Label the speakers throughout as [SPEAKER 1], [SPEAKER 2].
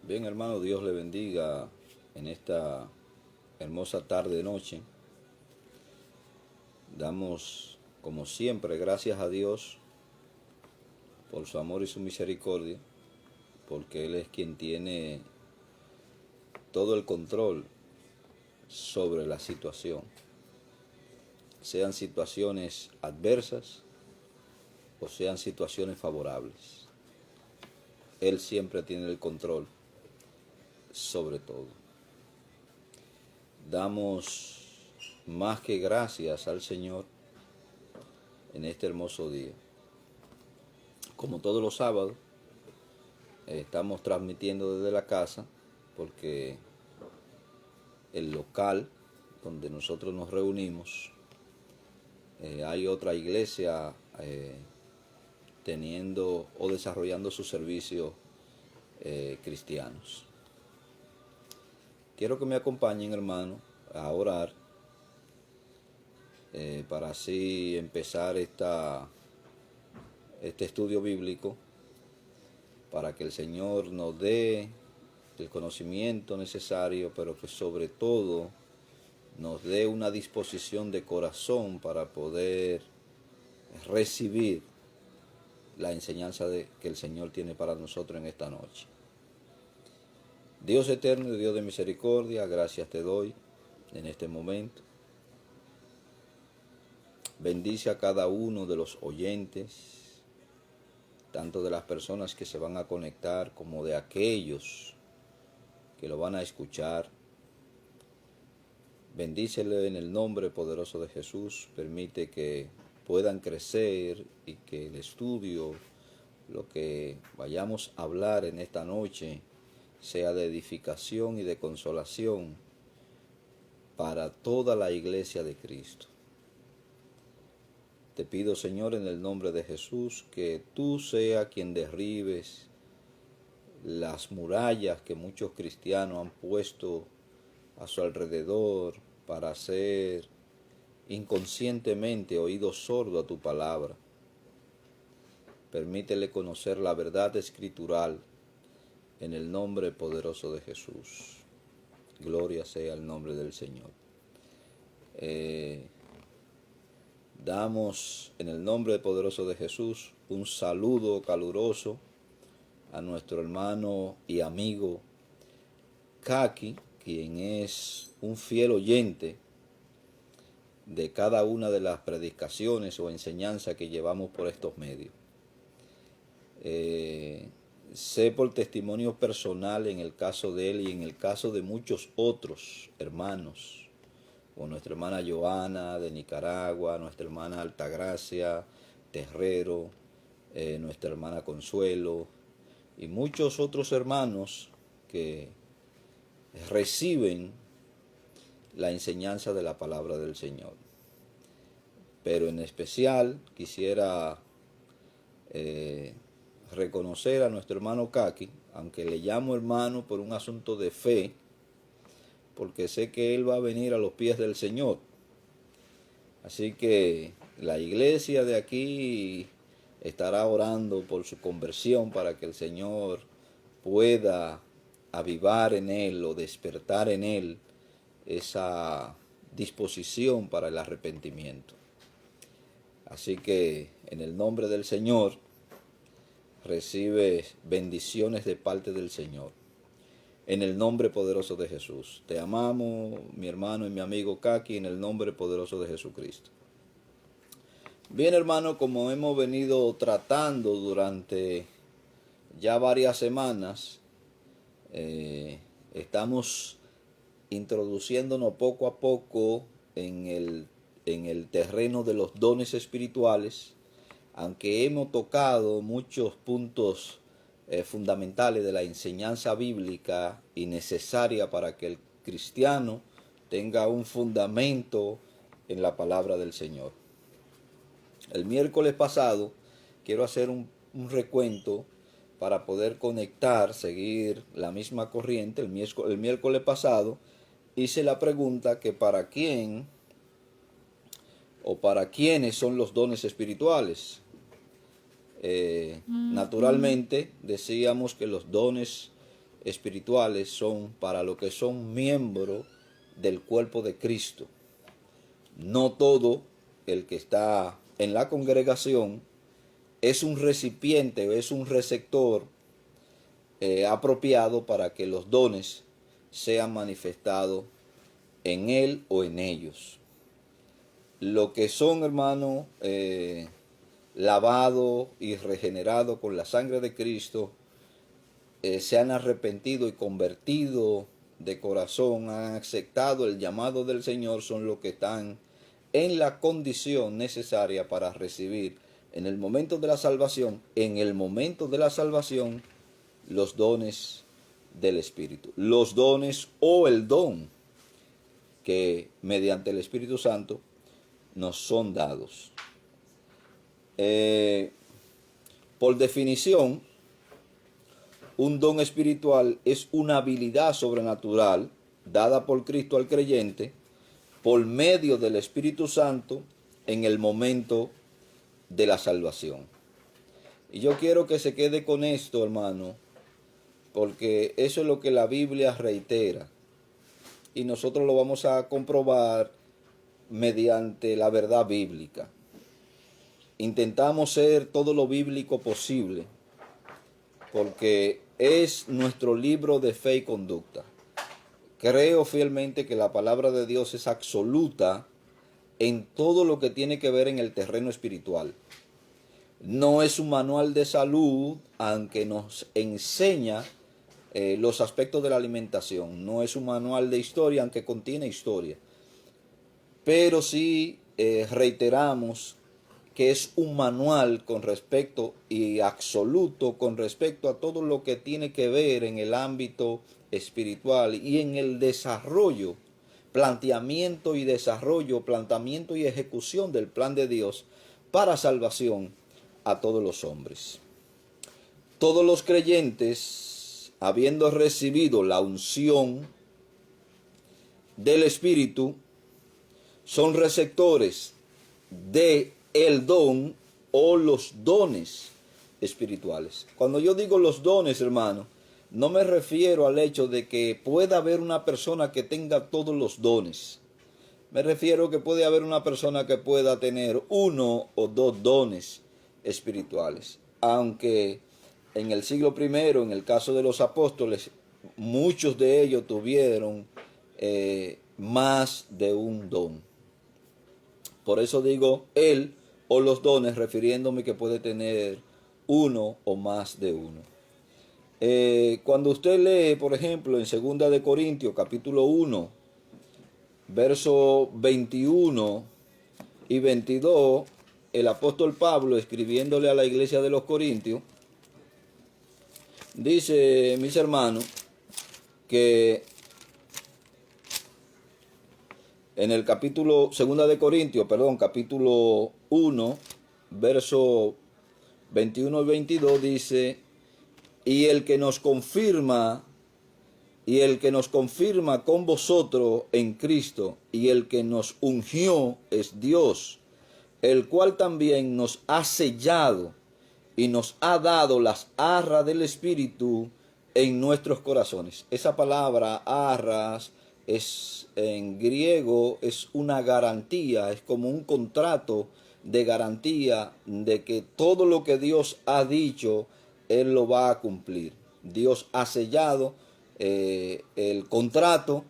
[SPEAKER 1] Bien, hermano, Dios le bendiga en esta hermosa tarde noche. Damos, como siempre, gracias a Dios por su amor y su misericordia, porque Él es quien tiene todo el control sobre la situación, sean situaciones adversas o sean situaciones favorables. Él siempre tiene el control sobre todo. Damos más que gracias al Señor en este hermoso día. Como todos los sábados, estamos transmitiendo desde la casa porque el local donde nosotros nos reunimos, hay otra iglesia teniendo o desarrollando sus servicios cristianos. Quiero que me acompañen, hermano, a orar para así empezar este estudio bíblico, para que el Señor nos dé el conocimiento necesario, pero que sobre todo nos dé una disposición de corazón para poder recibir la enseñanza que el Señor tiene para nosotros en esta noche. Dios eterno y Dios de misericordia, gracias te doy en este momento. Bendice a cada uno de los oyentes, tanto de las personas que se van a conectar como de aquellos que lo van a escuchar. Bendícele en el nombre poderoso de Jesús. Permite que puedan crecer y que el estudio, lo que vayamos a hablar en esta noche, sea de edificación y de consolación para toda la iglesia de Cristo. Te pido, Señor, en el nombre de Jesús, que tú seas quien derribes las murallas que muchos cristianos han puesto a su alrededor para hacer inconscientemente oídos sordos a tu palabra. Permítele conocer la verdad escritural en el nombre poderoso de Jesús. Gloria sea el nombre del Señor. Damos en el nombre poderoso de Jesús un saludo caluroso a nuestro hermano y amigo Kaki, quien es un fiel oyente de cada una de las predicaciones o enseñanzas que llevamos por estos medios. Sé por testimonio personal en el caso de él y en el caso de muchos otros hermanos, como nuestra hermana Joana de Nicaragua, nuestra hermana Altagracia Terrero, nuestra hermana Consuelo y muchos otros hermanos que reciben la enseñanza de la palabra del Señor. Pero en especial quisiera reconocer a nuestro hermano Kaki, aunque le llamo hermano por un asunto de fe, porque sé que él va a venir a los pies del Señor. Así que la iglesia de aquí estará orando por su conversión para que el Señor pueda avivar en él o despertar en él esa disposición para el arrepentimiento. Así que en el nombre del Señor recibe bendiciones de parte del Señor. En el nombre poderoso de Jesús. Te amamos, mi hermano y mi amigo Kaki, en el nombre poderoso de Jesucristo. Bien, hermano, como hemos venido tratando durante ya varias semanas, estamos introduciéndonos poco a poco en el terreno de los dones espirituales, aunque hemos tocado muchos puntos fundamentales de la enseñanza bíblica y necesaria para que el cristiano tenga un fundamento en la palabra del Señor. El miércoles pasado quiero hacer un recuento para poder conectar, seguir la misma corriente. El miércoles pasado hice la pregunta que para quién o para quiénes son los dones espirituales. Naturalmente decíamos que los dones espirituales son para los que son miembros del cuerpo de Cristo. No todo el que está en la congregación es un recipiente o es un receptor apropiado para que los dones sean manifestados en él o en ellos. Lo que son, hermano, lavados y regenerados con la sangre de Cristo, se han arrepentido y convertido de corazón, han aceptado el llamado del Señor, son los que están en la condición necesaria para recibir en el momento de la salvación, los dones del Espíritu. Los dones o el don que mediante el Espíritu Santo nos son dados. Por definición, un don espiritual es una habilidad sobrenatural dada por Cristo al creyente por medio del Espíritu Santo en el momento de la salvación. Y yo quiero que se quede con esto, hermano, porque eso es lo que la Biblia reitera. Y nosotros lo vamos a comprobar mediante la verdad bíblica. Intentamos ser todo lo bíblico posible, porque es nuestro libro de fe y conducta. Creo fielmente que la palabra de Dios es absoluta en todo lo que tiene que ver en el terreno espiritual. No es un manual de salud, aunque nos enseña los aspectos de la alimentación. No es un manual de historia, aunque contiene historia. Pero sí reiteramos que es un manual con respecto y absoluto con respecto a todo lo que tiene que ver en el ámbito espiritual y en el desarrollo, planteamiento y ejecución del plan de Dios para salvación a todos los hombres. Todos los creyentes, habiendo recibido la unción del Espíritu, son receptores de el don o los dones espirituales. Cuando yo digo los dones, hermano, no me refiero al hecho de que pueda haber una persona que tenga todos los dones. Me refiero que puede haber una persona que pueda tener uno o dos dones espirituales. Aunque en el siglo I, en el caso de los apóstoles, muchos de ellos tuvieron más de un don. Por eso digo él o los dones, refiriéndome que puede tener uno o más de uno. Cuando usted lee, por ejemplo, en 2 de Corintios, capítulo 1, versos 21 y 22, el apóstol Pablo, escribiéndole a la iglesia de los Corintios, dice, mis hermanos, que en el capítulo 2 de Corintios, capítulo 1, verso 21 y 22 dice, y el que nos confirma con vosotros en Cristo, y el que nos ungió es Dios, el cual también nos ha sellado y nos ha dado las arras del Espíritu en nuestros corazones. Esa palabra arras en griego es una garantía, es como un contrato de garantía de que todo lo que Dios ha dicho, Él lo va a cumplir. Dios ha sellado el contrato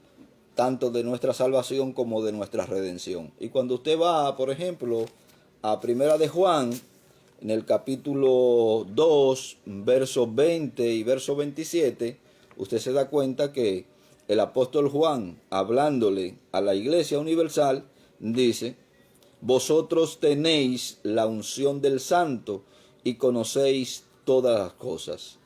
[SPEAKER 1] tanto de nuestra salvación como de nuestra redención. Y cuando usted va, por ejemplo, a Primera de Juan, en el capítulo 2, verso 20 y verso 27, usted se da cuenta que el apóstol Juan, hablándole a la iglesia universal, dice, vosotros tenéis la unción del Santo y conocéis todas las cosas.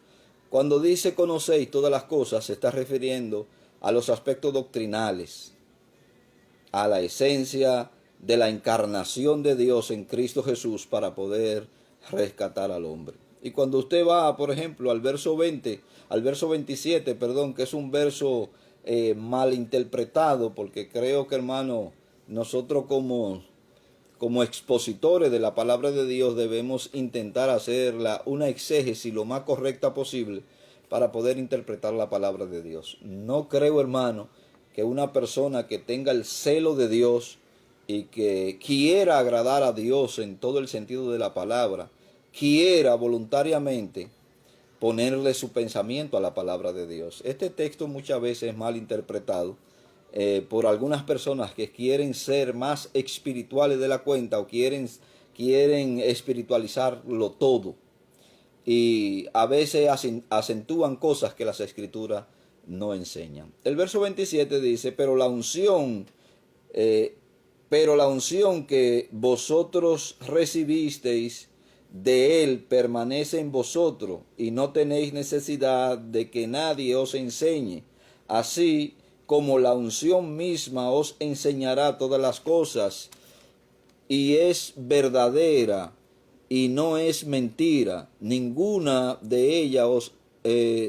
[SPEAKER 1] Cuando dice conocéis todas las cosas, se está refiriendo a los aspectos doctrinales, a la esencia de la encarnación de Dios en Cristo Jesús para poder rescatar al hombre. Y cuando usted va, por ejemplo, al verso 27, que es un verso mal interpretado, porque creo que, hermano, nosotros como expositores de la palabra de Dios debemos intentar hacerla una exégesis lo más correcta posible para poder interpretar la palabra de Dios. No creo, hermano, que una persona que tenga el celo de Dios y que quiera agradar a Dios en todo el sentido de la palabra, quiera voluntariamente ponerle su pensamiento a la palabra de Dios. Este texto muchas veces es mal interpretado por algunas personas que quieren ser más espirituales de la cuenta o quieren espiritualizarlo todo. Y a veces acentúan cosas que las escrituras no enseñan. El verso 27 dice, pero la unción que vosotros recibisteis de él permanece en vosotros, y no tenéis necesidad de que nadie os enseñe. Así como la unción misma os enseñará todas las cosas, y es verdadera y no es mentira, ninguna de ellas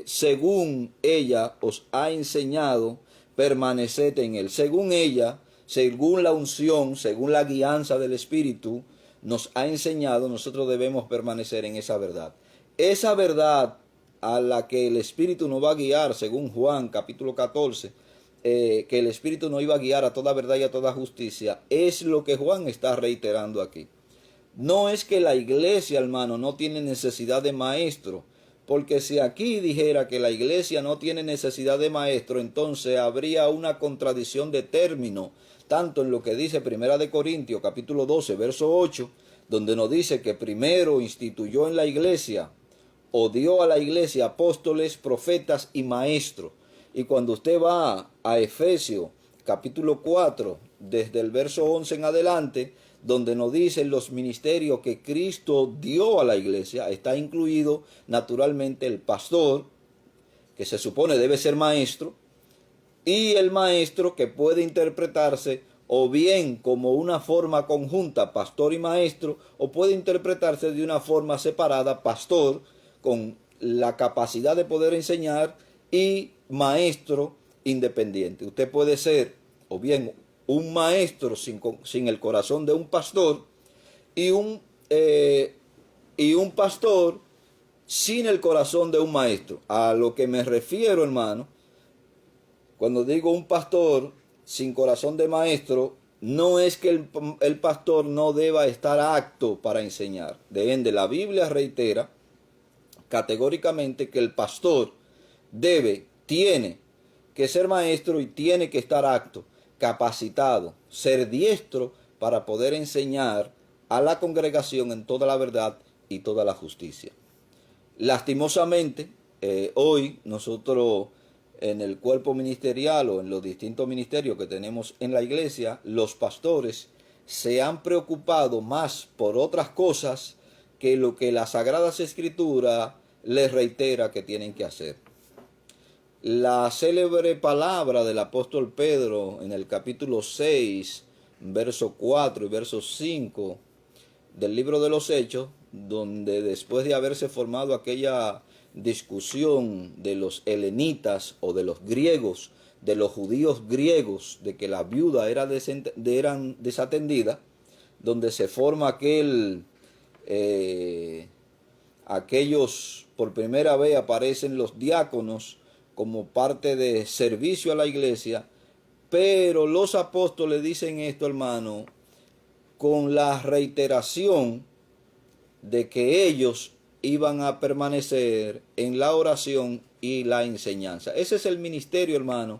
[SPEAKER 1] según ella os ha enseñado, permaneced en él. Según ella, según la unción, según la guianza del Espíritu, nos ha enseñado, nosotros debemos permanecer en esa verdad. Esa verdad a la que el Espíritu nos va a guiar, según Juan capítulo 14, que el Espíritu nos iba a guiar a toda verdad y a toda justicia, es lo que Juan está reiterando aquí. No es que la iglesia, hermano, no tiene necesidad de maestro, porque si aquí dijera que la iglesia no tiene necesidad de maestro, entonces habría una contradicción de término, tanto en lo que dice Primera de Corintios, capítulo 12, verso 8, donde nos dice que primero instituyó en la iglesia, o dio a la iglesia apóstoles, profetas y maestros. Y cuando usted va a Efesios, capítulo 4, desde el verso 11 en adelante, donde nos dicen los ministerios que Cristo dio a la iglesia, está incluido naturalmente el pastor, que se supone debe ser maestro, y el maestro, que puede interpretarse o bien como una forma conjunta, pastor y maestro, o puede interpretarse de una forma separada, pastor, con la capacidad de poder enseñar, y maestro independiente. Usted puede ser o bien un maestro sin el corazón de un pastor, y un pastor sin el corazón de un maestro. A lo que me refiero, hermano, cuando digo un pastor sin corazón de maestro, no es que el pastor no deba estar apto para enseñar. De ende, la Biblia reitera categóricamente que el pastor tiene que ser maestro y tiene que estar apto, capacitado, ser diestro para poder enseñar a la congregación en toda la verdad y toda la justicia. Lastimosamente, hoy nosotros en el cuerpo ministerial o en los distintos ministerios que tenemos en la iglesia, los pastores se han preocupado más por otras cosas que lo que las Sagradas Escrituras les reitera que tienen que hacer. La célebre palabra del apóstol Pedro en el capítulo 6, verso 4 y verso 5 del libro de los Hechos, donde después de haberse formado aquella discusión de los helenitas o de los griegos, de los judíos griegos, de que las viudas eran desatendidas, donde se forma aquellos, por primera vez aparecen los diáconos como parte de servicio a la iglesia, pero los apóstoles dicen esto, hermano, con la reiteración de que ellos iban a permanecer en la oración y la enseñanza. Ese es el ministerio, hermano,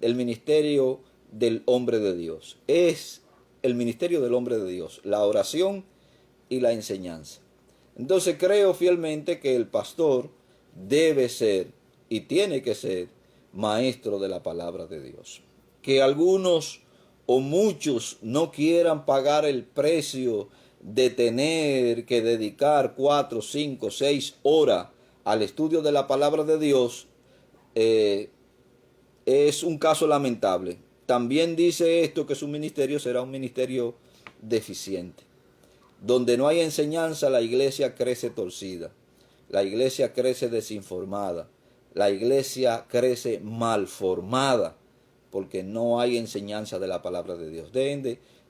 [SPEAKER 1] el ministerio del hombre de Dios. Es el ministerio del hombre de Dios, la oración y la enseñanza. Entonces creo fielmente que el pastor debe ser y tiene que ser maestro de la palabra de Dios. Que algunos o muchos no quieran pagar el precio de tener que dedicar 4, 5, 6 horas al estudio de la palabra de Dios, es un caso lamentable. También dice esto que su ministerio será un ministerio deficiente. Donde no hay enseñanza, la iglesia crece torcida, la iglesia crece desinformada, la iglesia crece malformada, porque no hay enseñanza de la palabra de Dios.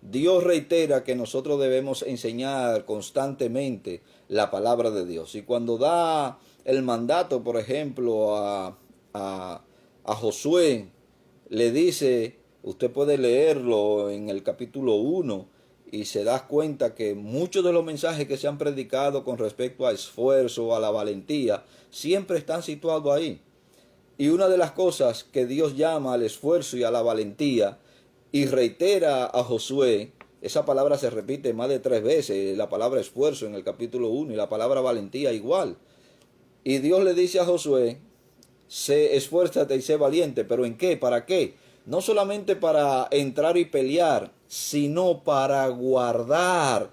[SPEAKER 1] Dios reitera que nosotros debemos enseñar constantemente la palabra de Dios. Y cuando da el mandato, por ejemplo, a Josué, le dice, usted puede leerlo en el capítulo 1 y se da cuenta que muchos de los mensajes que se han predicado con respecto a esfuerzo, a la valentía, siempre están situados ahí. Y una de las cosas que Dios llama al esfuerzo y a la valentía y reitera a Josué, esa palabra se repite más de 3 veces, la palabra esfuerzo en el capítulo 1 y la palabra valentía igual. Y Dios le dice a Josué, sé, esfuérzate y sé valiente, pero ¿en qué? ¿Para qué? No solamente para entrar y pelear, sino para guardar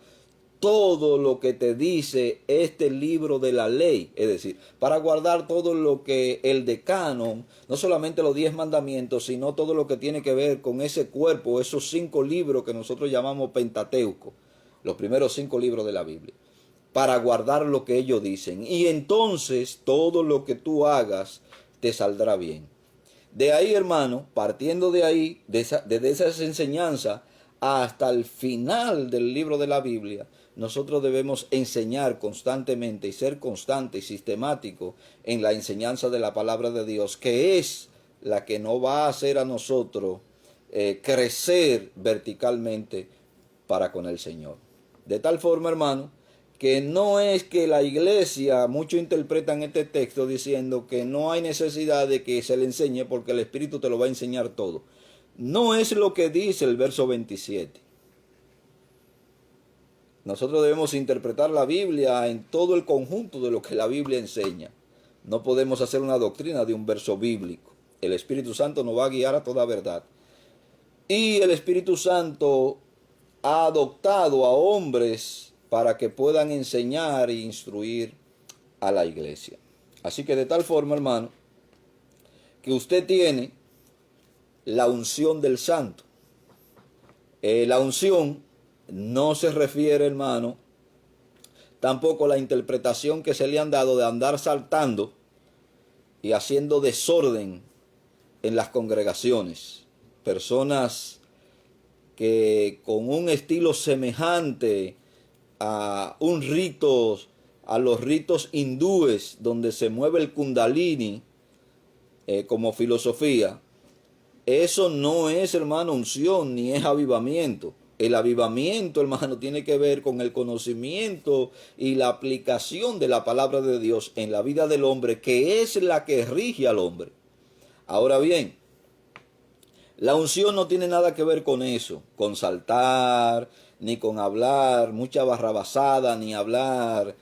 [SPEAKER 1] todo lo que te dice este libro de la ley, es decir, para guardar todo lo que el decano, no solamente los 10 mandamientos, sino todo lo que tiene que ver con ese cuerpo, esos 5 libros que nosotros llamamos Pentateuco, los primeros 5 libros de la Biblia, para guardar lo que ellos dicen. Y entonces todo lo que tú hagas te saldrá bien. De ahí, hermano, partiendo de ahí, desde esas enseñanzas hasta el final del libro de la Biblia, nosotros debemos enseñar constantemente y ser constante y sistemático en la enseñanza de la palabra de Dios, que es la que nos va a hacer a nosotros crecer verticalmente para con el Señor. De tal forma, hermano, que no es que la iglesia, muchos interpretan este texto diciendo que no hay necesidad de que se le enseñe porque el Espíritu te lo va a enseñar todo. No es lo que dice el verso 27. Nosotros debemos interpretar la Biblia en todo el conjunto de lo que la Biblia enseña. No podemos hacer una doctrina de un verso bíblico. El Espíritu Santo nos va a guiar a toda verdad. Y el Espíritu Santo ha adoptado a hombres para que puedan enseñar e instruir a la iglesia. Así que de tal forma, hermano, que usted tiene la unción del santo. La unción no se refiere, hermano, tampoco a la interpretación que se le han dado de andar saltando y haciendo desorden en las congregaciones. Personas que con un estilo semejante a los ritos hindúes, donde se mueve el kundalini como filosofía, eso no es, hermano, unción ni es avivamiento. El avivamiento, hermano, tiene que ver con el conocimiento y la aplicación de la palabra de Dios en la vida del hombre, que es la que rige al hombre. Ahora bien, la unción no tiene nada que ver con eso, con saltar, ni con hablar mucha barrabasada, ni hablar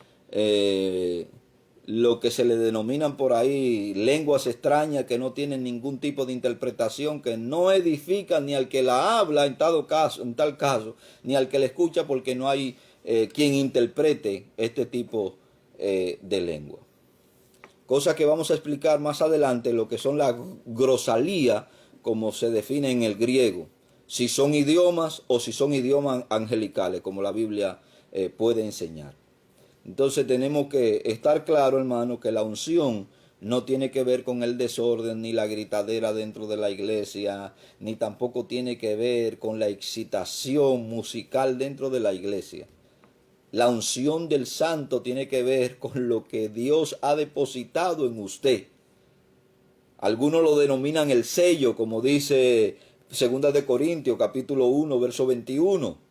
[SPEAKER 1] lo que se le denominan por ahí lenguas extrañas que no tienen ningún tipo de interpretación, que no edifican ni al que la habla en tal caso, ni al que la escucha, porque no hay quien interprete este tipo de lengua. Cosa que vamos a explicar más adelante, lo que son las grosalías, como se define en el griego, si son idiomas o si son idiomas angelicales, como la Biblia puede enseñar. Entonces tenemos que estar claro, hermano, que la unción no tiene que ver con el desorden ni la gritadera dentro de la iglesia, ni tampoco tiene que ver con la excitación musical dentro de la iglesia. La unción del santo tiene que ver con lo que Dios ha depositado en usted. Algunos lo denominan el sello, como dice 2 de Corintios, capítulo 1, verso 21.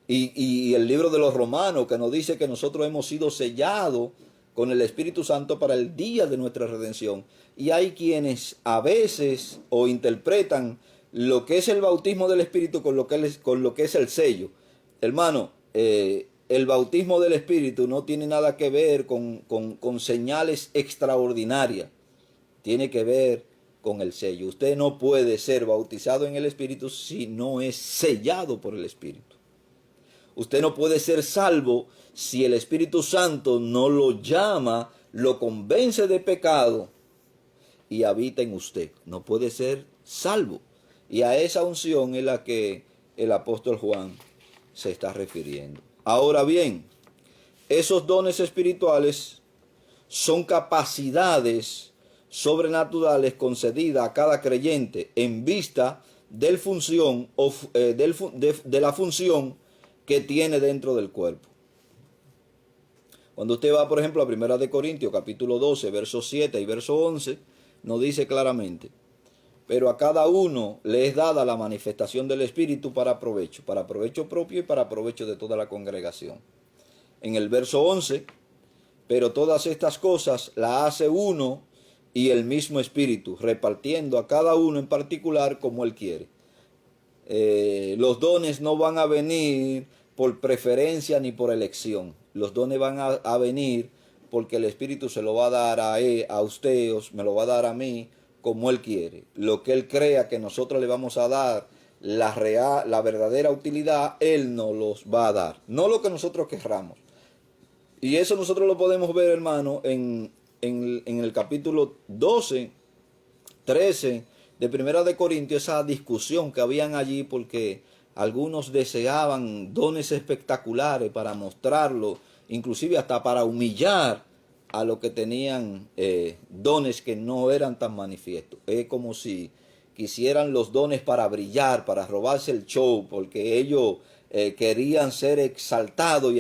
[SPEAKER 1] Y el libro de los Romanos, que nos dice que nosotros hemos sido sellados con el Espíritu Santo para el día de nuestra redención. Y hay quienes a veces o interpretan lo que es el bautismo del Espíritu con lo que es el sello. Hermano, el bautismo del Espíritu no tiene nada que ver con señales extraordinarias. Tiene que ver con el sello. Usted no puede ser bautizado en el Espíritu si no es sellado por el Espíritu. Usted no puede ser salvo si el Espíritu Santo no lo llama, lo convence de pecado y habita en usted. No puede ser salvo. Y a esa unción es la que el apóstol Juan se está refiriendo. Ahora bien, esos dones espirituales son capacidades sobrenaturales concedidas a cada creyente en vista de la función que tiene dentro del cuerpo. Cuando usted va, por ejemplo, a 1 Corintios, capítulo 12, versos 7 y verso 11, nos dice claramente: pero a cada uno le es dada la manifestación del Espíritu para provecho propio y para provecho de toda la congregación. En el verso 11, pero todas estas cosas las hace uno y el mismo Espíritu, repartiendo a cada uno en particular como Él quiere. Los dones no van a venir por preferencia ni por elección. Los dones van a venir porque el Espíritu se lo va a dar a usted, me lo va a dar a mí, como Él quiere. Lo que Él crea que nosotros le vamos a dar, la verdadera utilidad, Él nos los va a dar. No lo que nosotros querramos. Y eso nosotros lo podemos ver, hermano, en el capítulo 12, 13 de 1 Corintios, esa discusión que habían allí, porque algunos deseaban dones espectaculares para mostrarlo, inclusive hasta para humillar a los que tenían dones que no eran tan manifiestos. Es como si quisieran los dones para brillar, para robarse el show, porque ellos querían ser exaltados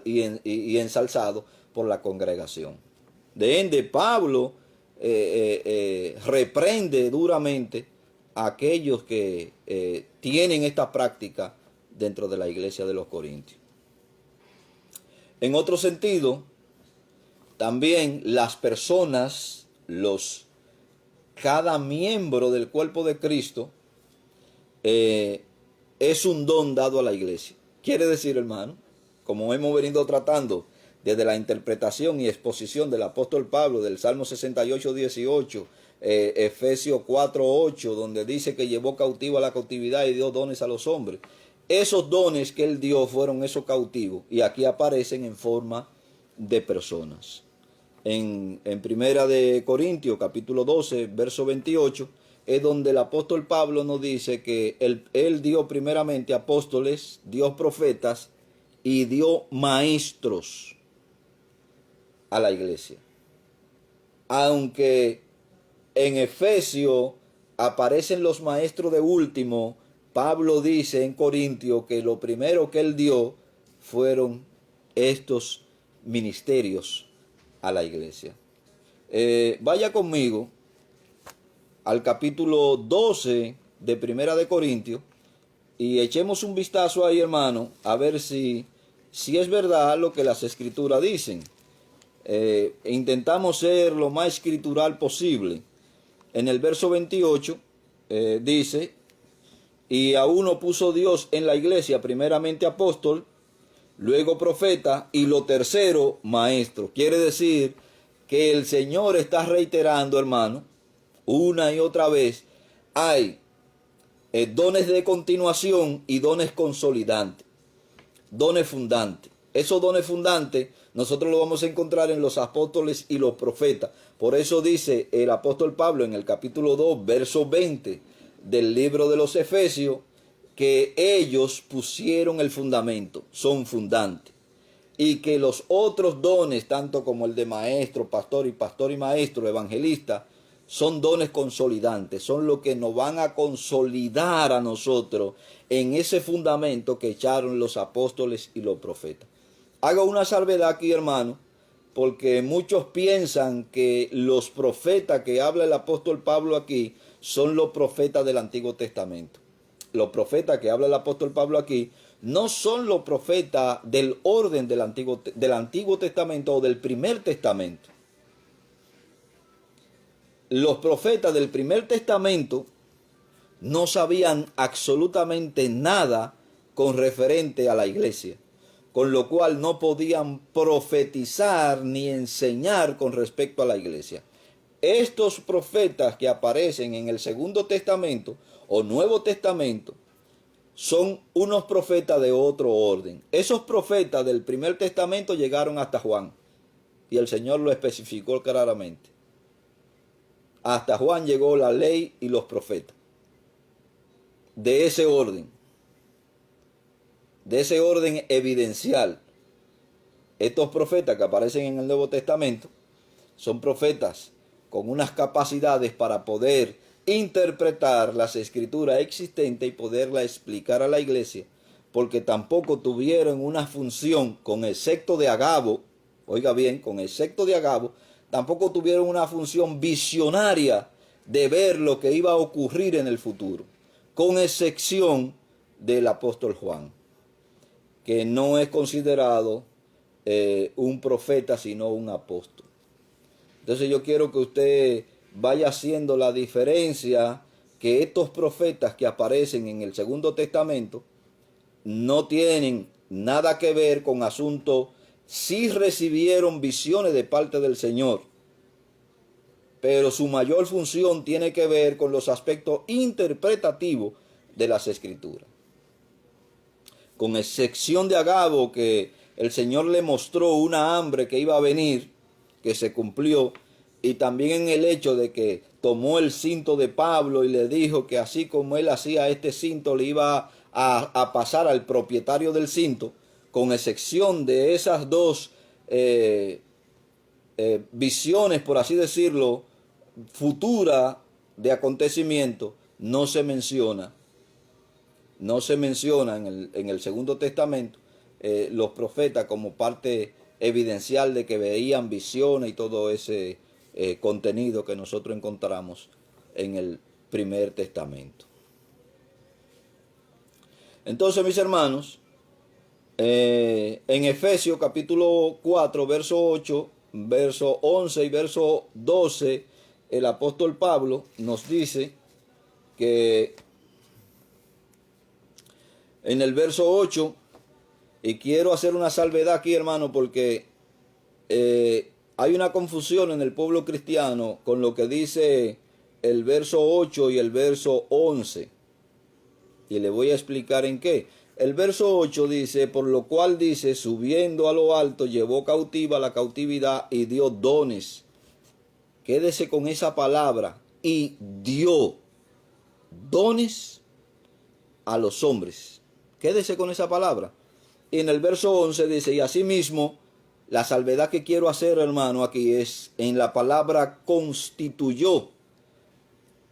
[SPEAKER 1] y ensalzados por la congregación. De ende, Pablo reprende duramente a aquellos que tienen esta práctica dentro de la iglesia de los Corintios. En otro sentido, también las personas, cada miembro del cuerpo de Cristo es un don dado a la iglesia. Quiere decir, hermano, como hemos venido tratando desde la interpretación y exposición del apóstol Pablo del Salmo 68, 18, Efesios 4, 8, donde dice que llevó cautivo a la cautividad y dio dones a los hombres. Esos dones que él dio fueron esos cautivos, y aquí aparecen en forma de personas. En 1 capítulo 12, verso 28, es donde el apóstol Pablo nos dice que él dio primeramente apóstoles, dio profetas y dio maestros a la iglesia. Aunque en Efesios aparecen los maestros de último, Pablo dice en Corintios que lo primero que él dio fueron estos ministerios a la iglesia. Vaya conmigo al capítulo 12 de 1 Corintios y echemos un vistazo ahí, hermano, a ver si es verdad lo que las escrituras dicen. Intentamos ser lo más escritural posible. En el verso 28 dice: y a uno puso Dios en la iglesia, primeramente apóstol, luego profeta, y lo tercero maestro. Quiere decir que el Señor está reiterando, hermano, una y otra vez: hay dones de continuación y dones consolidantes, dones fundantes. Esos dones fundantes nosotros los vamos a encontrar en los apóstoles y los profetas. Por eso dice el apóstol Pablo en el capítulo 2, verso 20 del libro de los Efesios, que ellos pusieron el fundamento, son fundantes. Y que los otros dones, tanto como el de maestro, pastor y maestro, evangelista, son dones consolidantes, son lo que nos van a consolidar a nosotros en ese fundamento que echaron los apóstoles y los profetas. Hago una salvedad aquí, hermano, porque muchos piensan que los profetas que habla el apóstol Pablo aquí son los profetas del Antiguo Testamento. Los profetas que habla el apóstol Pablo aquí no son los profetas del orden del Antiguo Testamento o del Primer Testamento. Los profetas del Primer Testamento no sabían absolutamente nada con referente a la iglesia, con lo cual no podían profetizar ni enseñar con respecto a la iglesia. Estos profetas que aparecen en el Segundo Testamento o Nuevo Testamento son unos profetas de otro orden. Esos profetas del Primer Testamento llegaron hasta Juan, y el Señor lo especificó claramente. Hasta Juan llegó la ley y los profetas. De ese orden evidencial. Estos profetas que aparecen en el Nuevo Testamento son profetas con unas capacidades para poder interpretar las escrituras existentes y poderlas explicar a la iglesia, porque tampoco tuvieron una función, con excepto de Agabo, oiga bien, con excepto de Agabo, tampoco tuvieron una función visionaria de ver lo que iba a ocurrir en el futuro, con excepción del apóstol Juan, que no es considerado un profeta, sino un apóstol. Entonces yo quiero que usted vaya haciendo la diferencia, que estos profetas que aparecen en el Segundo Testamento no tienen nada que ver con asuntos, sí recibieron visiones de parte del Señor, pero su mayor función tiene que ver con los aspectos interpretativos de las Escrituras. Con excepción de Agabo, que el Señor le mostró una hambre que iba a venir, que se cumplió, y también en el hecho de que tomó el cinto de Pablo y le dijo que así como él hacía este cinto, le iba a pasar al propietario del cinto. Con excepción de esas dos visiones, por así decirlo, futura de acontecimiento, no se menciona en el Segundo Testamento los profetas como parte evidencial de que veían visiones y todo ese contenido que nosotros encontramos en el Primer Testamento. Entonces, mis hermanos, en Efesios capítulo 4, verso 8, verso 11 y verso 12, el apóstol Pablo nos dice que en el verso 8, y quiero hacer una salvedad aquí, hermano, porque hay una confusión en el pueblo cristiano con lo que dice el verso 8 y el verso 11. Y le voy a explicar en qué. El verso 8 dice, por lo cual dice, subiendo a lo alto, llevó cautiva la cautividad y dio dones. Quédese con esa palabra. Y dio dones a los hombres. Quédese con esa palabra. Y en el verso 11 dice, y asimismo, la salvedad que quiero hacer, hermano, aquí es en la palabra constituyó.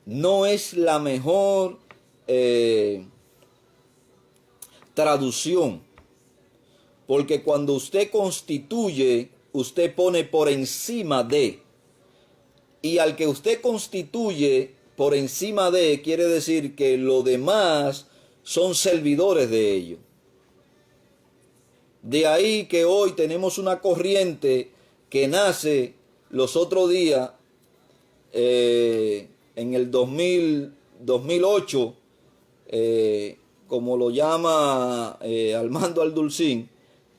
[SPEAKER 1] No es la mejor traducción, porque cuando usted constituye, usted pone por encima de, y al que usted constituye por encima de, quiere decir que los demás son servidores de ello. De ahí que hoy tenemos una corriente que nace los otros días, en el 2008, como lo llama Armando Aldulcín,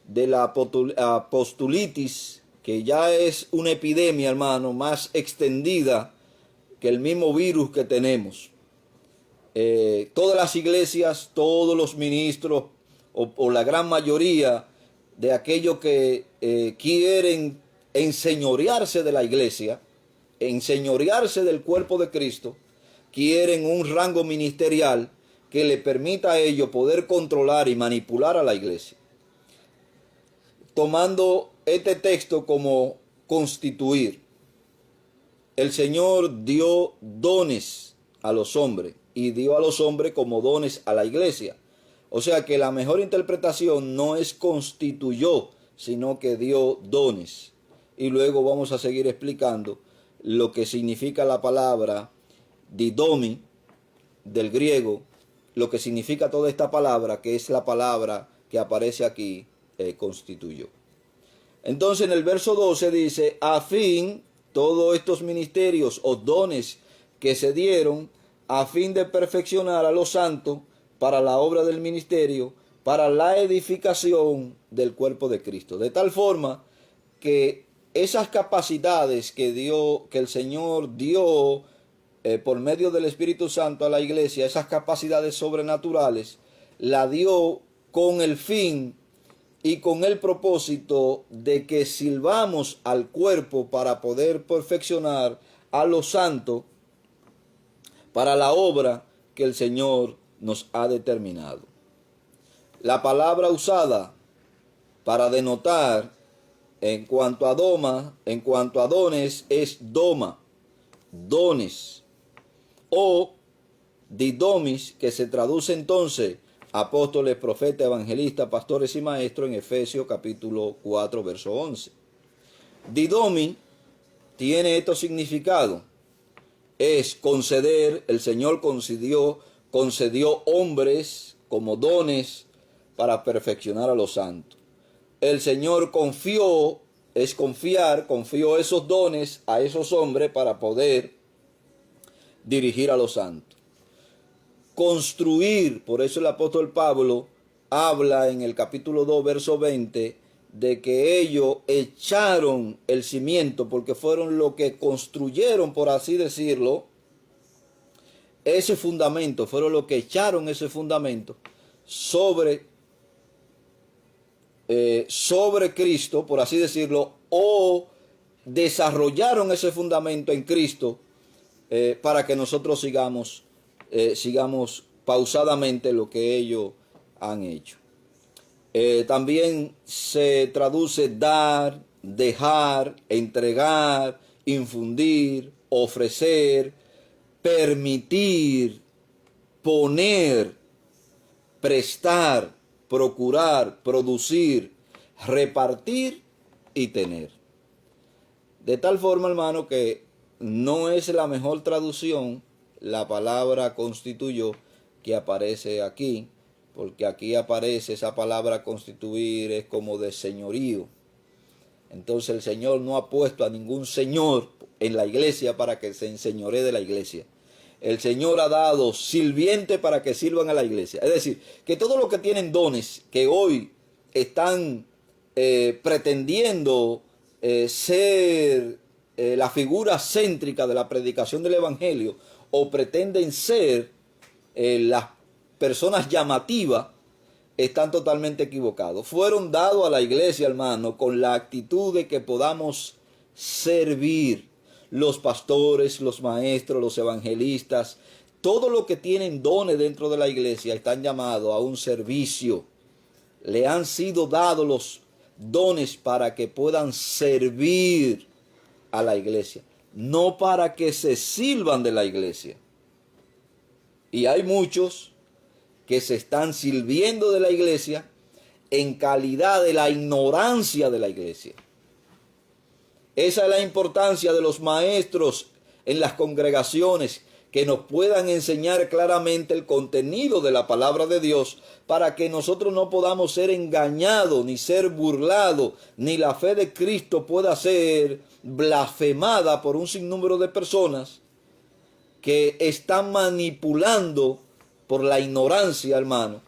[SPEAKER 1] de la apostulitis, que ya es una epidemia, hermano, más extendida que el mismo virus que tenemos. Todas las iglesias, todos los ministros, o la gran mayoría de aquellos que quieren enseñorearse de la iglesia, enseñorearse del cuerpo de Cristo, quieren un rango ministerial que le permita a ellos poder controlar y manipular a la iglesia. Tomando este texto como constituir, el Señor dio dones a los hombres y dio a los hombres como dones a la iglesia. O sea que la mejor interpretación no es constituyó, sino que dio dones. Y luego vamos a seguir explicando lo que significa la palabra didomi del griego, lo que significa toda esta palabra, que es la palabra que aparece aquí, constituyó. Entonces en el verso 12 dice, a fin, todos estos ministerios o dones que se dieron, a fin de perfeccionar a los santos para la obra del ministerio, para la edificación del cuerpo de Cristo. De tal forma que esas capacidades que el Señor dio por medio del Espíritu Santo a la iglesia, esas capacidades sobrenaturales, la dio con el fin y con el propósito de que sirvamos al cuerpo para poder perfeccionar a los santos para la obra que el Señor nos ha determinado. La palabra usada para denotar en cuanto a dones es doma, dones, o didomis, que se traduce entonces apóstoles, profetas, evangelistas, pastores y maestros en Efesios capítulo 4, verso 11. Didomi tiene estos significados. Es conceder, el Señor concedió hombres como dones para perfeccionar a los santos. El Señor confió, es confiar, confió esos dones a esos hombres para poder dirigir a los santos. Construir, por eso el apóstol Pablo habla en el capítulo 2, verso 20, de que ellos echaron el cimiento, porque fueron los que construyeron, por así decirlo, ese fundamento, fueron los que echaron ese fundamento sobre Cristo, por así decirlo, o desarrollaron ese fundamento en Cristo para que nosotros sigamos pausadamente lo que ellos han hecho. También se traduce dar, dejar, entregar, infundir, ofrecer, permitir, poner, prestar, procurar, producir, repartir y tener. De tal forma, hermano, que no es la mejor traducción la palabra constituyó que aparece aquí, porque aquí aparece esa palabra constituir, es como de señorío. Entonces el Señor no ha puesto a ningún señor en la iglesia para que se enseñoree de la iglesia. El Señor ha dado sirvientes para que sirvan a la iglesia. Es decir, que todos los que tienen dones, que hoy están pretendiendo ser la figura céntrica de la predicación del Evangelio, o pretenden ser las personas llamativas, están totalmente equivocados. Fueron dados a la iglesia, hermano, con la actitud de que podamos servir. Los pastores, los maestros, los evangelistas, todos los que tienen dones dentro de la iglesia están llamados a un servicio. Le han sido dados los dones para que puedan servir a la iglesia, no para que se sirvan de la iglesia. Y hay muchos que se están sirviendo de la iglesia en calidad de la ignorancia de la iglesia. Esa es la importancia de los maestros en las congregaciones, que nos puedan enseñar claramente el contenido de la palabra de Dios, para que nosotros no podamos ser engañados, ni ser burlados, ni la fe de Cristo pueda ser blasfemada por un sinnúmero de personas que están manipulando por la ignorancia, hermano,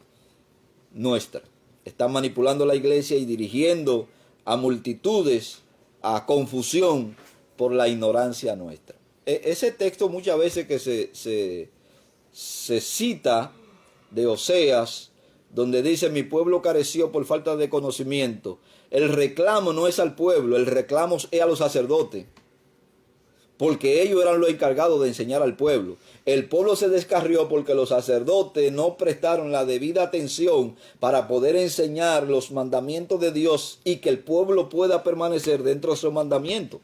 [SPEAKER 1] nuestra. Están manipulando la iglesia y dirigiendo a multitudes a confusión por la ignorancia nuestra. Ese texto muchas veces que se cita de Oseas, donde dice: mi pueblo careció por falta de conocimiento. El reclamo no es al pueblo, el reclamo es a los sacerdotes, porque ellos eran los encargados de enseñar al pueblo. El pueblo se descarrió porque los sacerdotes no prestaron la debida atención para poder enseñar los mandamientos de Dios y que el pueblo pueda permanecer dentro de esos mandamientos.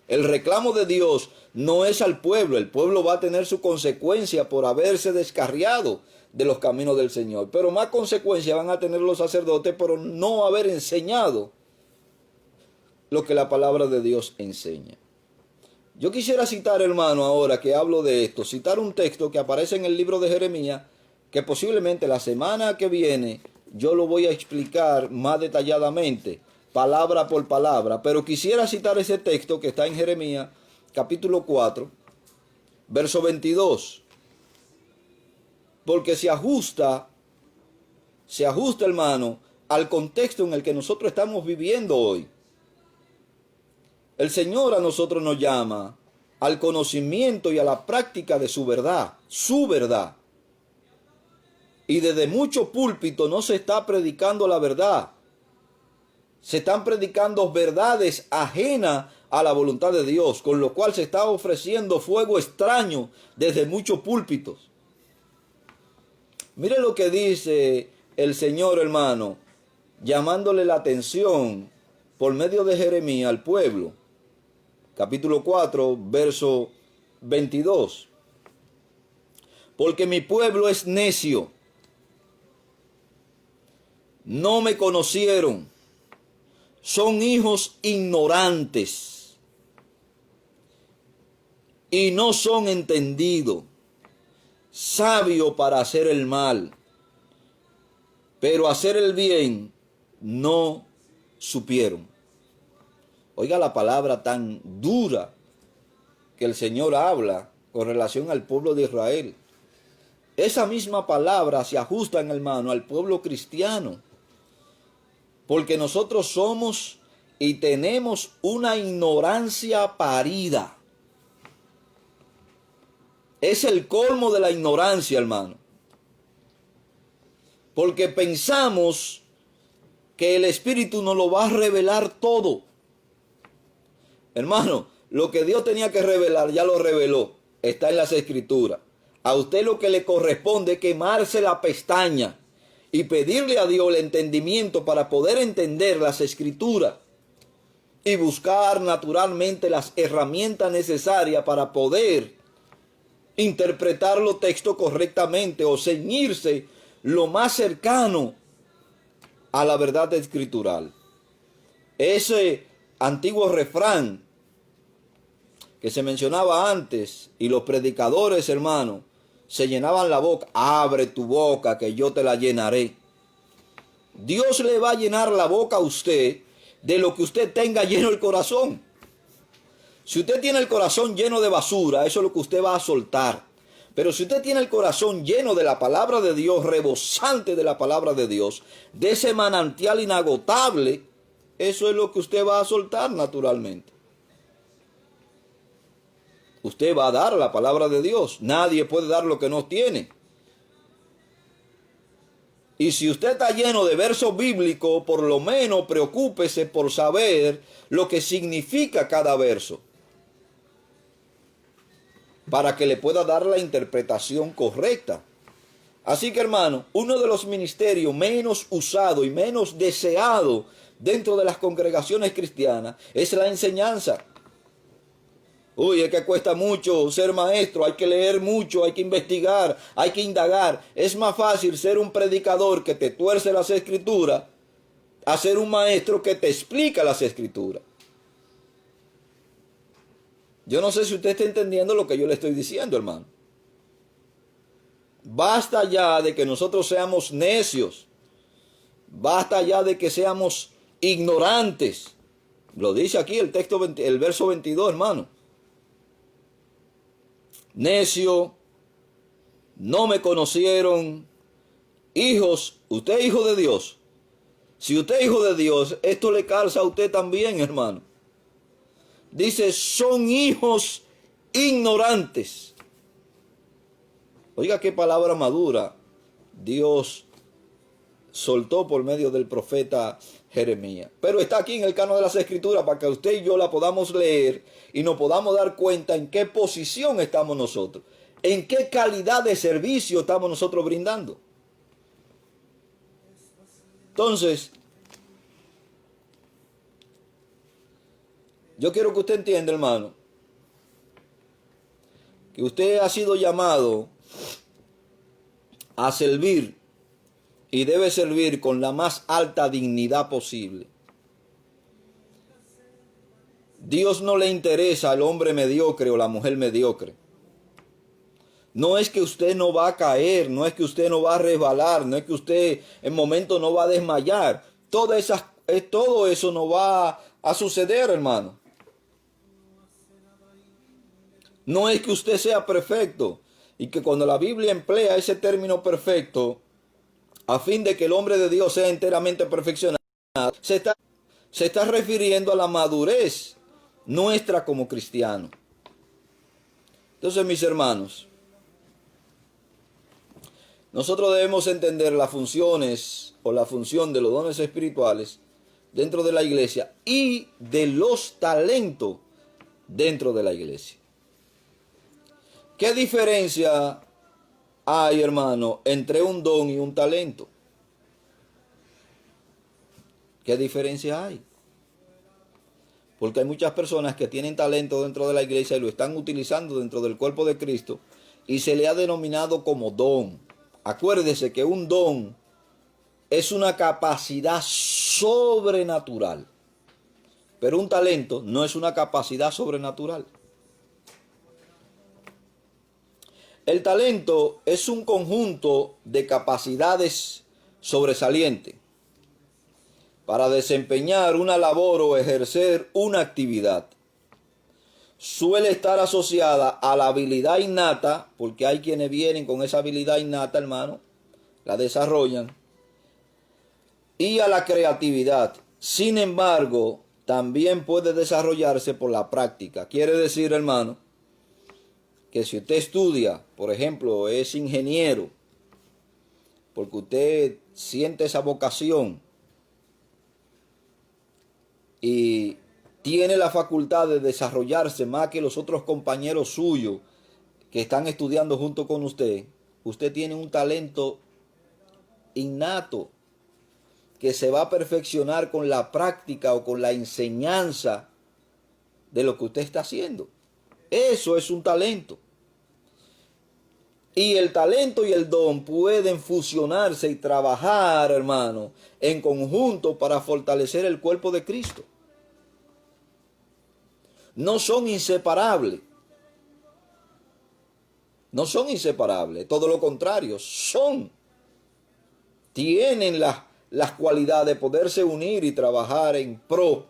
[SPEAKER 1] El reclamo de Dios no es al pueblo. El pueblo va a tener su consecuencia por haberse descarriado de los caminos del Señor. Pero más consecuencias van a tener los sacerdotes por no haber enseñado lo que la palabra de Dios enseña. Yo quisiera citar, hermano, ahora que hablo de esto, citar un texto que aparece en el libro de Jeremías, que posiblemente la semana que viene yo lo voy a explicar más detalladamente, palabra por palabra, pero quisiera citar ese texto que está en Jeremías, capítulo 4, verso 22, porque se ajusta, hermano, al contexto en el que nosotros estamos viviendo hoy. El Señor a nosotros nos llama al conocimiento y a la práctica de su verdad, su verdad. Y desde muchos púlpitos no se está predicando la verdad. Se están predicando verdades ajenas a la voluntad de Dios, con lo cual se está ofreciendo fuego extraño desde muchos púlpitos. Mire lo que dice el Señor, hermano, llamándole la atención por medio de Jeremías al pueblo. Capítulo 4, verso 22. Porque mi pueblo es necio, no me conocieron, son hijos ignorantes y no son entendidos, sabios para hacer el mal, pero hacer el bien no supieron. Oiga la palabra tan dura que el Señor habla con relación al pueblo de Israel. Esa misma palabra se ajusta, hermano, al pueblo cristiano. Porque nosotros somos y tenemos una ignorancia parida. Es el colmo de la ignorancia, hermano. Porque pensamos que el Espíritu nos lo va a revelar todo. Hermano, lo que Dios tenía que revelar ya lo reveló. Está en las Escrituras. A usted lo que le corresponde es quemarse la pestaña y pedirle a Dios el entendimiento para poder entender las Escrituras y buscar naturalmente las herramientas necesarias para poder interpretar los textos correctamente o ceñirse lo más cercano a la verdad escritural. Ese antiguo refrán que se mencionaba antes y los predicadores, hermano, se llenaban la boca: abre tu boca que yo te la llenaré. Dios le va a llenar la boca a usted de lo que usted tenga lleno el corazón. Si usted tiene el corazón lleno de basura, eso es lo que usted va a soltar. Pero si usted tiene el corazón lleno de la palabra de Dios, rebosante de la palabra de Dios, de ese manantial inagotable, eso es lo que usted va a soltar naturalmente. Usted va a dar la palabra de Dios. Nadie puede dar lo que no tiene. Y si usted está lleno de versos bíblicos, por lo menos preocúpese por saber lo que significa cada verso, para que le pueda dar la interpretación correcta. Así que, hermano, uno de los ministerios menos usados y menos deseados dentro de las congregaciones cristianas es la enseñanza. Uy, es que cuesta mucho ser maestro, hay que leer mucho, hay que investigar, hay que indagar. Es más fácil ser un predicador que te tuerce las escrituras a ser un maestro que te explica las escrituras. Yo no sé si usted está entendiendo lo que yo le estoy diciendo, hermano. Basta ya de que nosotros seamos necios. Basta ya de que seamos ignorantes. Lo dice aquí el texto, el verso 22, hermano. Necio, no me conocieron. Hijos, usted es hijo de Dios. Si usted es hijo de Dios, esto le calza a usted también, hermano. Dice, son hijos ignorantes. Oiga qué palabra madura Dios soltó por medio del profeta Jeremías. Pero está aquí en el canon de las Escrituras para que usted y yo la podamos leer y nos podamos dar cuenta en qué posición estamos nosotros, en qué calidad de servicio estamos nosotros brindando. Entonces, yo quiero que usted entienda, hermano, que usted ha sido llamado a servir y debe servir con la más alta dignidad posible. Dios no le interesa al hombre mediocre o la mujer mediocre. No es que usted no va a caer, no es que usted no va a resbalar, no es que usted en momento no va a desmayar. Todo eso no va a suceder, hermano. No es que usted sea perfecto y que cuando la Biblia emplea ese término perfecto, a fin de que el hombre de Dios sea enteramente perfeccionado, se está refiriendo a la madurez nuestra como cristianos. Entonces, mis hermanos, nosotros debemos entender las funciones o la función de los dones espirituales dentro de la iglesia y de los talentos dentro de la iglesia. ¿Qué diferencia hay, hermano, entre un don y un talento? ¿Qué diferencia hay? Porque hay muchas personas que tienen talento dentro de la iglesia y lo están utilizando dentro del cuerpo de Cristo y se le ha denominado como don. Acuérdese que un don es una capacidad sobrenatural. Pero un talento no es una capacidad sobrenatural. El talento es un conjunto de capacidades sobresalientes para desempeñar una labor o ejercer una actividad. Suele estar asociada a la habilidad innata, porque hay quienes vienen con esa habilidad innata, hermano, la desarrollan, y a la creatividad. Sin embargo, también puede desarrollarse por la práctica. Quiere decir, hermano, que si usted estudia, por ejemplo, es ingeniero, porque usted siente esa vocación y tiene la facultad de desarrollarse más que los otros compañeros suyos que están estudiando junto con usted, usted tiene un talento innato que se va a perfeccionar con la práctica o con la enseñanza de lo que usted está haciendo. Eso es un talento. Y el talento y el don pueden fusionarse y trabajar, hermano, en conjunto para fortalecer el cuerpo de Cristo. No son inseparables. No son inseparables. Todo lo contrario, tienen las cualidades de poderse unir y trabajar en pro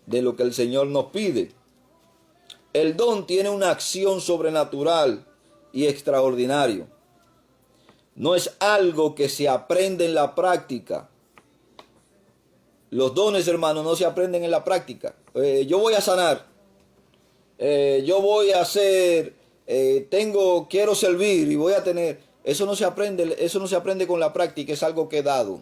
[SPEAKER 1] de lo que el Señor nos pide. El don tiene una acción sobrenatural y extraordinario. No es algo que se aprende en la práctica. Los dones, hermanos, no se aprenden en la práctica. Yo voy a sanar. Yo voy a hacer, quiero servir y voy a tener. Eso no se aprende con la práctica, es algo que es dado.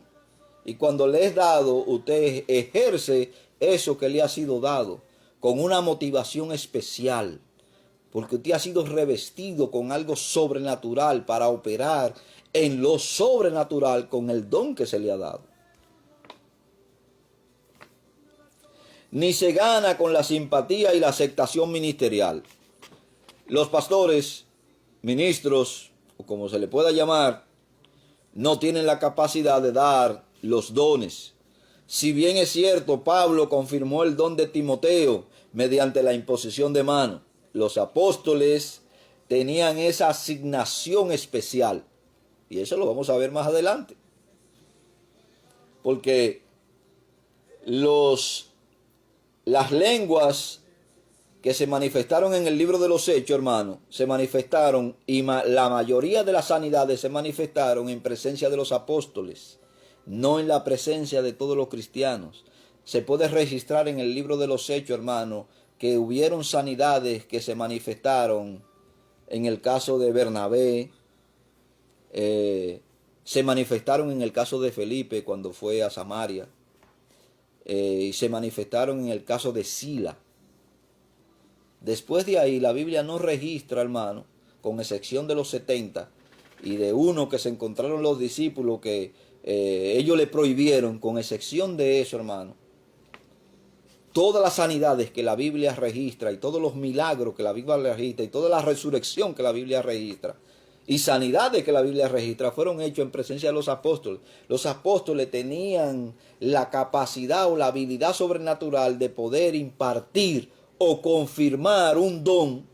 [SPEAKER 1] Y cuando le es dado, usted ejerce eso que le ha sido dado con una motivación especial. Porque usted ha sido revestido con algo sobrenatural para operar en lo sobrenatural con el don que se le ha dado. Ni se gana con la simpatía y la aceptación ministerial. Los pastores, ministros, o como se le pueda llamar, no tienen la capacidad de dar los dones. Si bien es cierto, Pablo confirmó el don de Timoteo mediante la imposición de mano, los apóstoles tenían esa asignación especial. Y eso lo vamos a ver más adelante. Porque las lenguas que se manifestaron en el libro de los Hechos, hermano, se manifestaron y la mayoría de las sanidades se manifestaron en presencia de los apóstoles, no en la presencia de todos los cristianos. Se puede registrar en el libro de los Hechos, hermano, que hubieron sanidades que se manifestaron en el caso de Bernabé, se manifestaron en el caso de Felipe cuando fue a Samaria, y se manifestaron en el caso de Sila. Después de ahí la Biblia no registra, hermano, con excepción de los 70 y de uno que se encontraron los discípulos que ellos le prohibieron, con excepción de eso, hermano. Todas las sanidades que la Biblia registra y todos los milagros que la Biblia registra y toda la resurrección que la Biblia registra y sanidades que la Biblia registra fueron hechos en presencia de los apóstoles. Los apóstoles tenían la capacidad o la habilidad sobrenatural de poder impartir o confirmar un don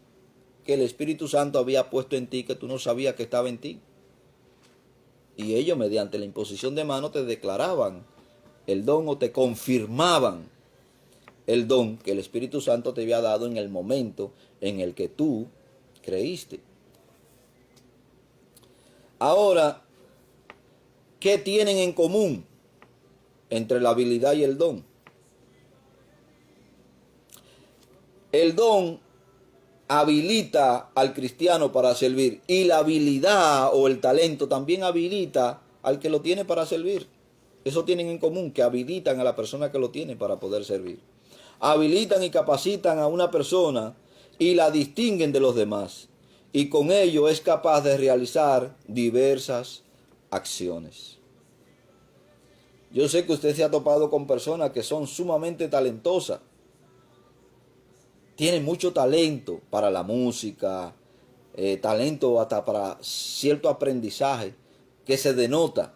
[SPEAKER 1] que el Espíritu Santo había puesto en ti, que tú no sabías que estaba en ti. Y ellos, mediante la imposición de mano, te declaraban el don o te confirmaban el don que el Espíritu Santo te había dado en el momento en el que tú creíste. Ahora, ¿qué tienen en común entre la habilidad y el don? El don habilita al cristiano para servir y la habilidad o el talento también habilita al que lo tiene para servir. Eso tienen en común, que habilitan a la persona que lo tiene para poder servir. Habilitan y capacitan a una persona y la distinguen de los demás. Y con ello es capaz de realizar diversas acciones. Yo sé que usted se ha topado con personas que son sumamente talentosas. Tienen mucho talento para la música, talento hasta para cierto aprendizaje que se denota.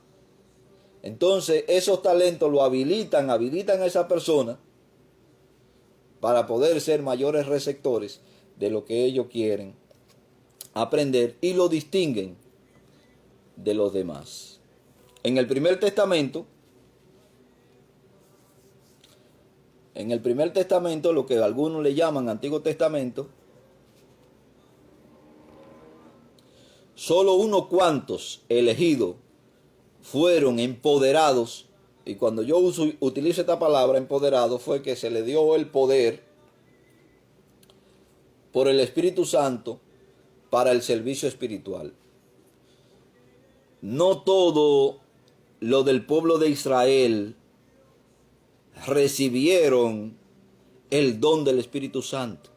[SPEAKER 1] Entonces esos talentos lo habilitan a esa persona para poder ser mayores receptores de lo que ellos quieren aprender y lo distinguen de los demás. En el primer testamento, lo que algunos le llaman Antiguo Testamento, solo unos cuantos elegidos fueron empoderados, y cuando yo utilizo esta palabra empoderado, fue que se le dio el poder por el Espíritu Santo para el servicio espiritual. No todo lo del pueblo de Israel recibieron el don del Espíritu Santo.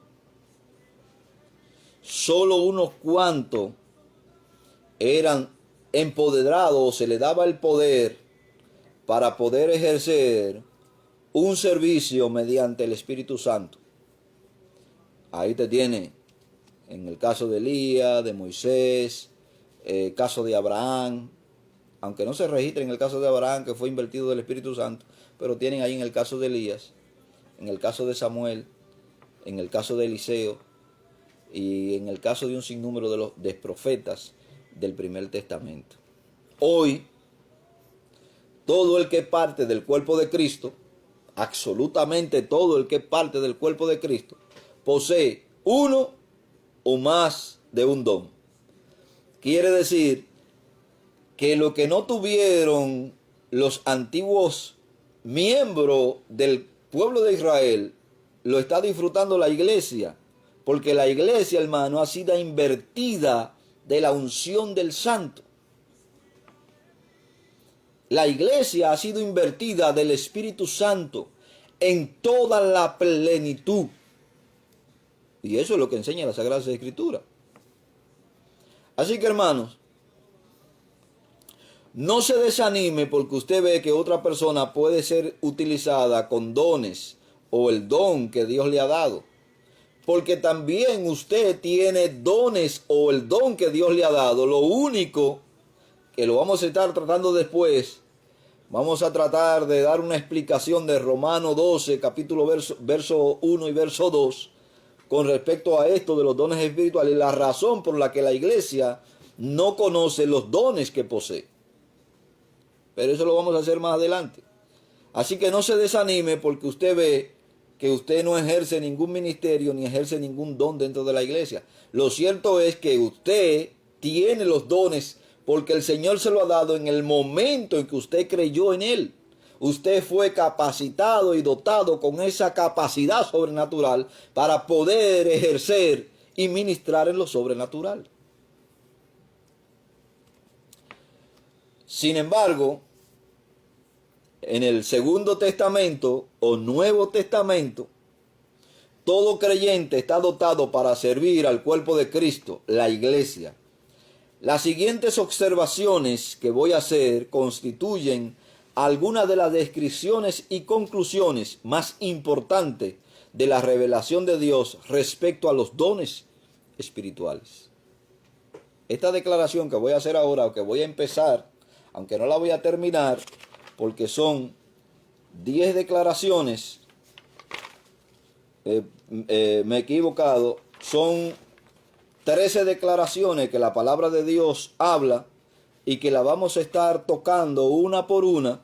[SPEAKER 1] Solo unos cuantos eran empoderados, o se les daba el poder para poder ejercer un servicio mediante el Espíritu Santo. Ahí te tiene, en el caso de Elías, de Moisés, caso de Abraham, aunque no se registra en el caso de Abraham que fue invertido del Espíritu Santo, pero tienen ahí en el caso de Elías, en el caso de Samuel, en el caso de Eliseo y en el caso de un sinnúmero de los profetas del primer testamento. Hoy, todo el que es parte del cuerpo de Cristo, absolutamente todo el que es parte del cuerpo de Cristo, posee uno o más de un don. Quiere decir que lo que no tuvieron los antiguos miembros del pueblo de Israel, lo está disfrutando la iglesia, porque la iglesia, hermano, ha sido invertida de la unción del santo. La iglesia ha sido invertida del Espíritu Santo en toda la plenitud. Y eso es lo que enseña la Sagrada Escritura. Así que, hermanos, no se desanime porque usted ve que otra persona puede ser utilizada con dones o el don que Dios le ha dado. Porque también usted tiene dones o el don que Dios le ha dado. Lo único que lo vamos a estar tratando después, vamos a tratar de dar una explicación de Romanos 12, capítulo verso 1 y verso 2, con respecto a esto de los dones espirituales, la razón por la que la iglesia no conoce los dones que posee. Pero eso lo vamos a hacer más adelante. Así que no se desanime porque usted ve que usted no ejerce ningún ministerio ni ejerce ningún don dentro de la iglesia. Lo cierto es que usted tiene los dones porque el Señor se lo ha dado en el momento en que usted creyó en Él. Usted fue capacitado y dotado con esa capacidad sobrenatural para poder ejercer y ministrar en lo sobrenatural. Sin embargo, en el Segundo Testamento o Nuevo Testamento, todo creyente está dotado para servir al cuerpo de Cristo, la iglesia. Las siguientes observaciones que voy a hacer constituyen algunas de las descripciones y conclusiones más importantes de la revelación de Dios respecto a los dones espirituales. Esta declaración que voy a hacer ahora, o que voy a empezar, aunque no la voy a terminar, porque son 10 declaraciones, me he equivocado, son 13 declaraciones que la palabra de Dios habla y que la vamos a estar tocando una por una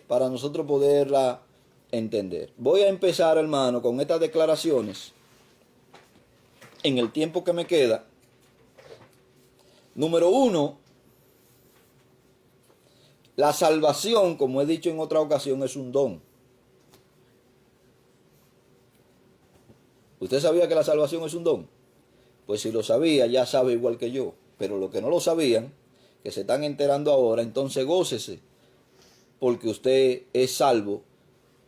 [SPEAKER 1] para nosotros poderla entender. Voy a empezar, hermano, con estas declaraciones en el tiempo que me queda. Número 1, la salvación, como he dicho en otra ocasión, es un don. ¿Usted sabía que la salvación es un don? Pues si lo sabía, ya sabe igual que yo. Pero los que no lo sabían, que se están enterando ahora, entonces gócese, porque usted es salvo,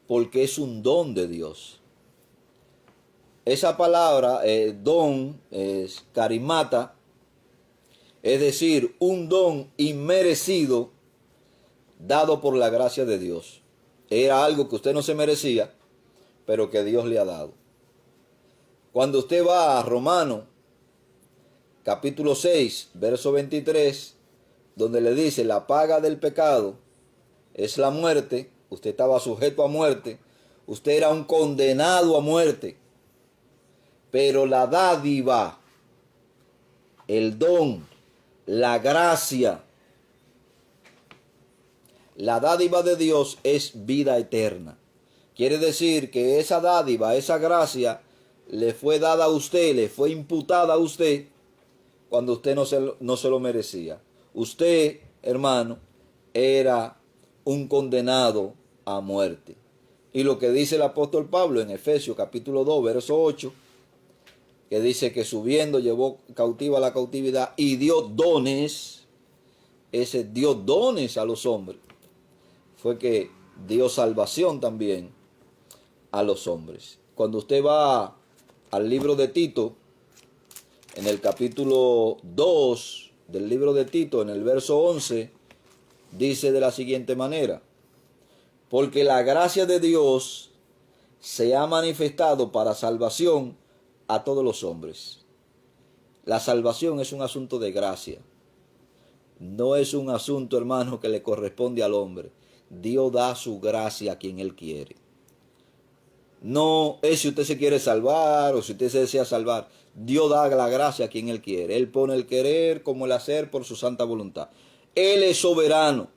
[SPEAKER 1] porque es un don de Dios. Esa palabra, don, es carismata, es decir, un don inmerecido dado por la gracia de Dios. Era algo que usted no se merecía, pero que Dios le ha dado. Cuando usted va a Romanos, capítulo 6, verso 23, donde le dice, la paga del pecado es la muerte, usted estaba sujeto a muerte, Usted era un condenado a muerte. Pero la dádiva, el don, la gracia, la dádiva de Dios es vida eterna. Quiere decir que esa dádiva, esa gracia, le fue dada a usted, le fue imputada a usted cuando usted no se lo merecía. Usted, hermano, era un condenado a muerte. Y lo que dice el apóstol Pablo en Efesios capítulo 2, verso 8, que dice que subiendo llevó cautiva la cautividad y dio dones, ese dio dones a los hombres, fue que dio salvación también a los hombres. Cuando usted va al libro de Tito, en el capítulo 2 del libro de Tito, en el verso 11, dice de la siguiente manera: porque la gracia de Dios se ha manifestado para salvación a todos los hombres. La salvación es un asunto de gracia. No es un asunto, hermano, que le corresponde al hombre. Dios da su gracia a quien Él quiere. No es si usted se quiere salvar o si usted se desea salvar. Dios da la gracia a quien Él quiere. Él pone el querer como el hacer por su santa voluntad. Él es soberano.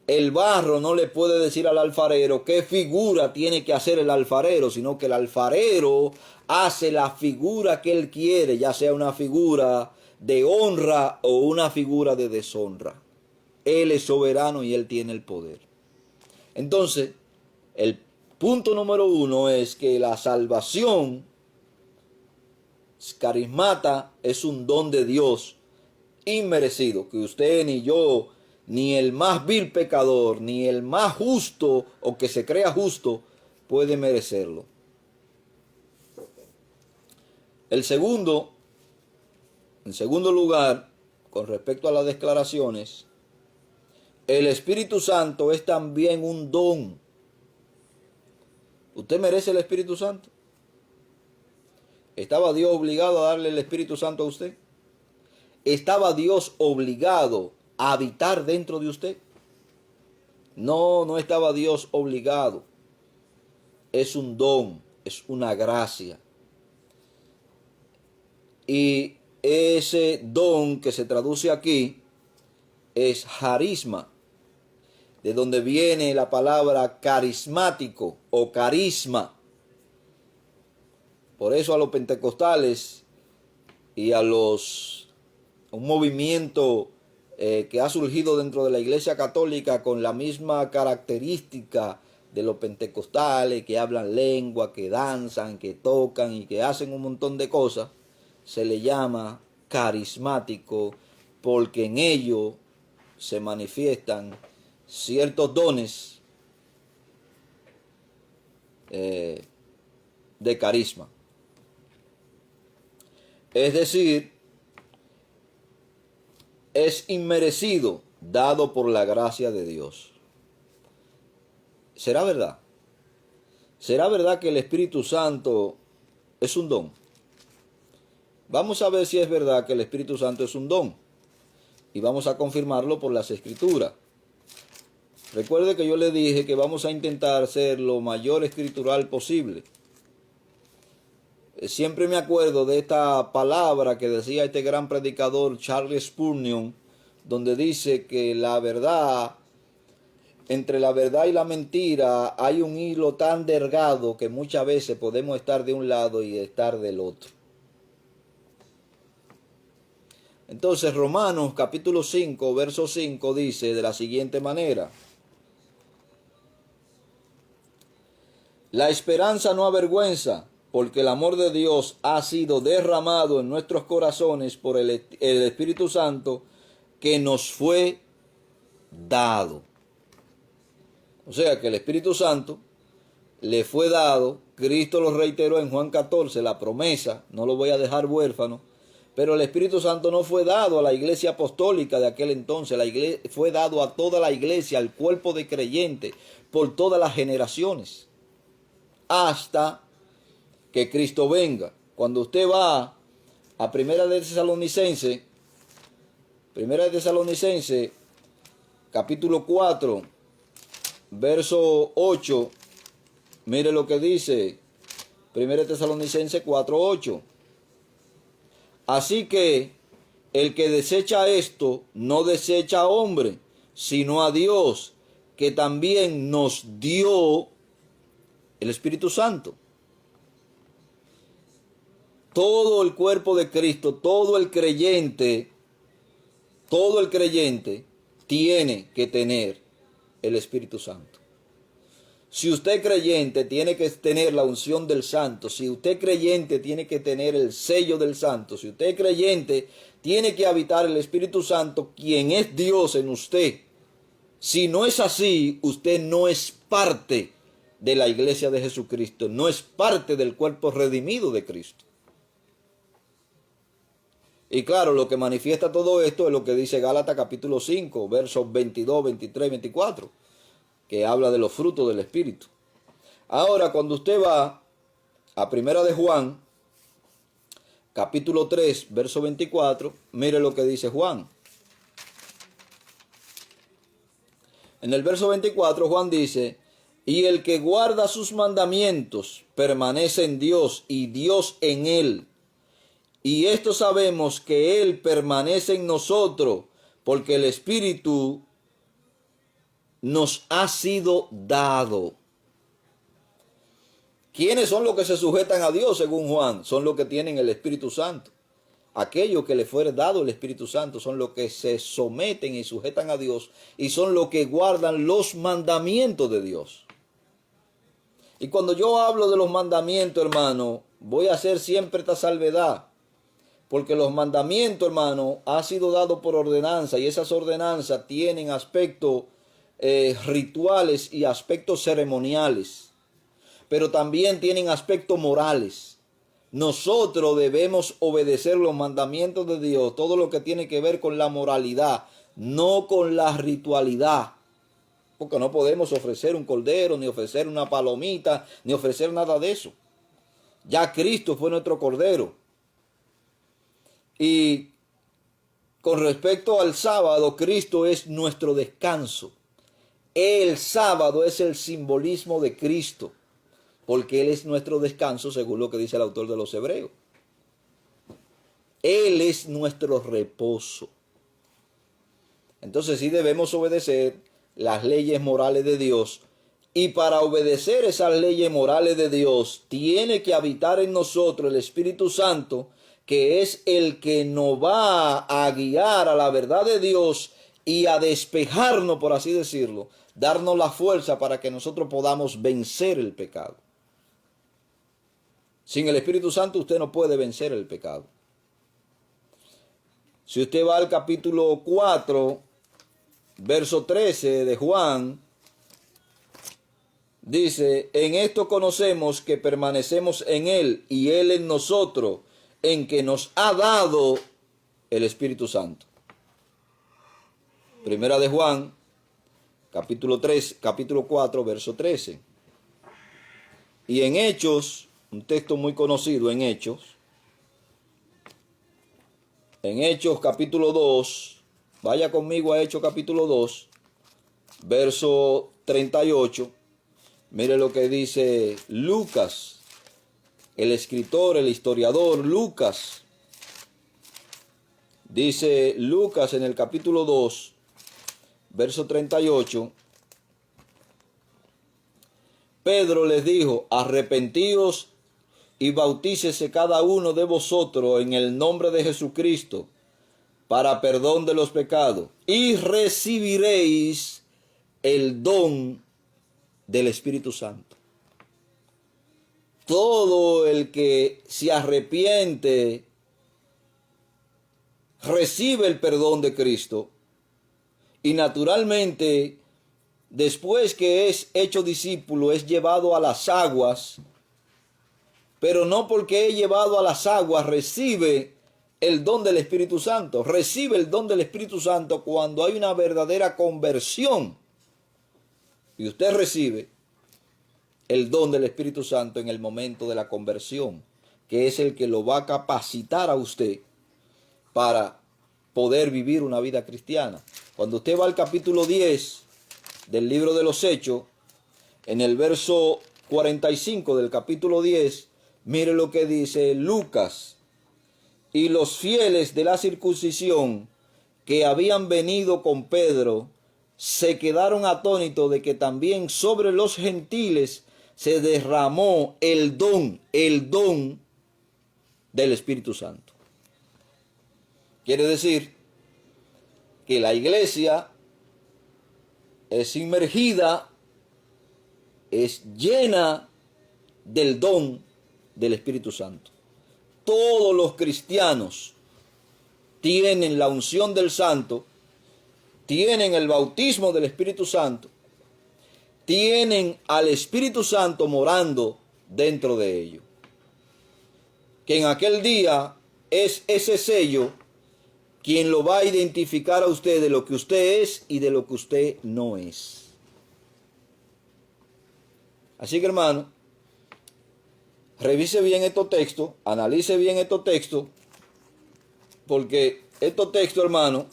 [SPEAKER 1] El barro no le puede decir al alfarero qué figura tiene que hacer el alfarero, sino que el alfarero hace la figura que él quiere, ya sea una figura de honra o una figura de deshonra. Él es soberano y él tiene el poder. Entonces, el punto número 1 es que la salvación carismata es un don de Dios inmerecido, que usted ni yo, ni el más vil pecador, ni el más justo o que se crea justo puede merecerlo. En segundo lugar, con respecto a las declaraciones, el Espíritu Santo es también un don. ¿Usted merece el Espíritu Santo? ¿Estaba Dios obligado a darle el Espíritu Santo a usted? ¿Estaba Dios obligado a habitar dentro de usted? No, no estaba Dios obligado. Es un don, es una gracia. Y ese don que se traduce aquí es carisma, de donde viene la palabra carismático o carisma. Por eso a los pentecostales y a un movimiento que ha surgido dentro de la Iglesia Católica con la misma característica de los pentecostales, que hablan lengua, que danzan, que tocan y que hacen un montón de cosas, se le llama carismático, porque en ello se manifiestan ciertos dones de carisma. Es decir, es inmerecido, dado por la gracia de Dios. ¿Será verdad? ¿Será verdad que el Espíritu Santo es un don? Vamos a ver si es verdad que el Espíritu Santo es un don. Y vamos a confirmarlo por las Escrituras. Recuerde que yo le dije que vamos a intentar ser lo mayor escritural posible. Siempre me acuerdo de esta palabra que decía este gran predicador Charles Spurgeon, donde dice que la verdad, entre la verdad y la mentira hay un hilo tan delgado que muchas veces podemos estar de un lado y estar del otro. Entonces Romanos capítulo 5, verso 5 dice de la siguiente manera: la esperanza no avergüenza, porque el amor de Dios ha sido derramado en nuestros corazones por el Espíritu Santo que nos fue dado. O sea que el Espíritu Santo le fue dado. Cristo lo reiteró en Juan 14, la promesa: no lo voy a dejar huérfano. Pero el Espíritu Santo no fue dado a la iglesia apostólica de aquel entonces. Fue dado a toda la iglesia, al cuerpo de creyentes, por todas las generaciones, hasta que Cristo venga. Cuando usted va a Primera de Tesalonicenses, capítulo 4, verso 8, Mire lo que dice 1 Tesalonicenses 4:8. Así que el que desecha esto, no desecha a hombre, sino a Dios, que también nos dio el Espíritu Santo. Todo el cuerpo de Cristo, todo el creyente tiene que tener el Espíritu Santo. Si usted creyente tiene que tener la unción del Santo, si usted creyente tiene que tener el sello del Santo, si usted creyente tiene que habitar el Espíritu Santo, quien es Dios en usted. Si no es así, usted no es parte de la iglesia de Jesucristo, no es parte del cuerpo redimido de Cristo. Y claro, lo que manifiesta todo esto es lo que dice Gálatas capítulo 5, versos 22, 23, 24, que habla de los frutos del Espíritu. Ahora, cuando usted va a Primera de Juan, capítulo 3, verso 24, mire lo que dice Juan. En el verso 24, Juan dice, y el que guarda sus mandamientos permanece en Dios y Dios en él. Y esto sabemos que Él permanece en nosotros, porque el Espíritu nos ha sido dado. ¿Quiénes son los que se sujetan a Dios según Juan? Son los que tienen el Espíritu Santo. Aquellos que les fuere dado el Espíritu Santo son los que se someten y sujetan a Dios y son los que guardan los mandamientos de Dios. Y cuando yo hablo de los mandamientos, hermano, voy a hacer siempre esta salvedad. Porque los mandamientos, hermano, ha sido dado por ordenanza y esas ordenanzas tienen aspectos rituales y aspectos ceremoniales, pero también tienen aspectos morales. Nosotros debemos obedecer los mandamientos de Dios, todo lo que tiene que ver con la moralidad, no con la ritualidad. Porque no podemos ofrecer un cordero, ni ofrecer una palomita, ni ofrecer nada de eso. Ya Cristo fue nuestro cordero. Y con respecto al sábado, Cristo es nuestro descanso. El sábado es el simbolismo de Cristo, porque Él es nuestro descanso, según lo que dice el autor de los Hebreos. Él es nuestro reposo. Entonces sí debemos obedecer las leyes morales de Dios. Y para obedecer esas leyes morales de Dios, tiene que habitar en nosotros el Espíritu Santo, que es el que nos va a guiar a la verdad de Dios y a despejarnos, por así decirlo, darnos la fuerza para que nosotros podamos vencer el pecado. Sin el Espíritu Santo usted no puede vencer el pecado. Si usted va al capítulo 4, verso 13 de Juan, dice, en esto conocemos que permanecemos en Él y Él en nosotros, en que nos ha dado el Espíritu Santo. Primera de Juan, capítulo 4, verso 13. Y en Hechos, un texto muy conocido en Hechos capítulo 2, vaya conmigo a Hechos capítulo 2, verso 38. Mire lo que dice Lucas. El escritor, el historiador Lucas, dice Lucas en el capítulo 2, verso 38, Pedro les dijo, arrepentíos y bautícese cada uno de vosotros en el nombre de Jesucristo para perdón de los pecados y recibiréis el don del Espíritu Santo. Todo el que se arrepiente recibe el perdón de Cristo y naturalmente después que es hecho discípulo es llevado a las aguas, pero no porque es llevado a las aguas recibe el don del Espíritu Santo. Recibe el don del Espíritu Santo cuando hay una verdadera conversión y usted recibe el don del Espíritu Santo en el momento de la conversión, que es el que lo va a capacitar a usted para poder vivir una vida cristiana. Cuando usted va al capítulo 10 del libro de los Hechos, en el verso 45 del capítulo 10, mire lo que dice Lucas. Y los fieles de la circuncisión que habían venido con Pedro se quedaron atónitos de que también sobre los gentiles se derramó el don del Espíritu Santo. Quiere decir que la iglesia es inmergida, es llena del don del Espíritu Santo. Todos los cristianos tienen la unción del Santo, tienen el bautismo del Espíritu Santo, tienen al Espíritu Santo morando dentro de ellos. Que en aquel día es ese sello quien lo va a identificar a usted de lo que usted es y de lo que usted no es. Así que, hermano, revise bien estos textos, analice bien estos textos, porque estos textos, hermano,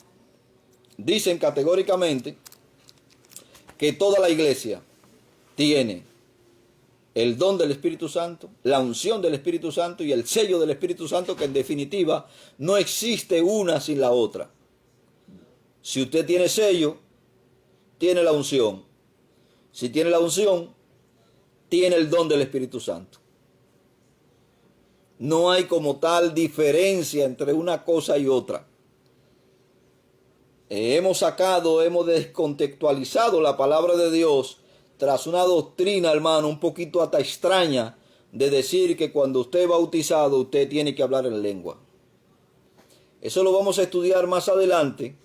[SPEAKER 1] dicen categóricamente que toda la iglesia tiene el don del Espíritu Santo, la unción del Espíritu Santo y el sello del Espíritu Santo, que en definitiva no existe una sin la otra. Si usted tiene sello, tiene la unción. Si tiene la unción, tiene el don del Espíritu Santo. No hay como tal diferencia entre una cosa y otra. Hemos descontextualizado la palabra de Dios tras una doctrina, hermano, un poquito hasta extraña, de decir que cuando usted es bautizado, usted tiene que hablar en lengua. Eso lo vamos a estudiar más adelante.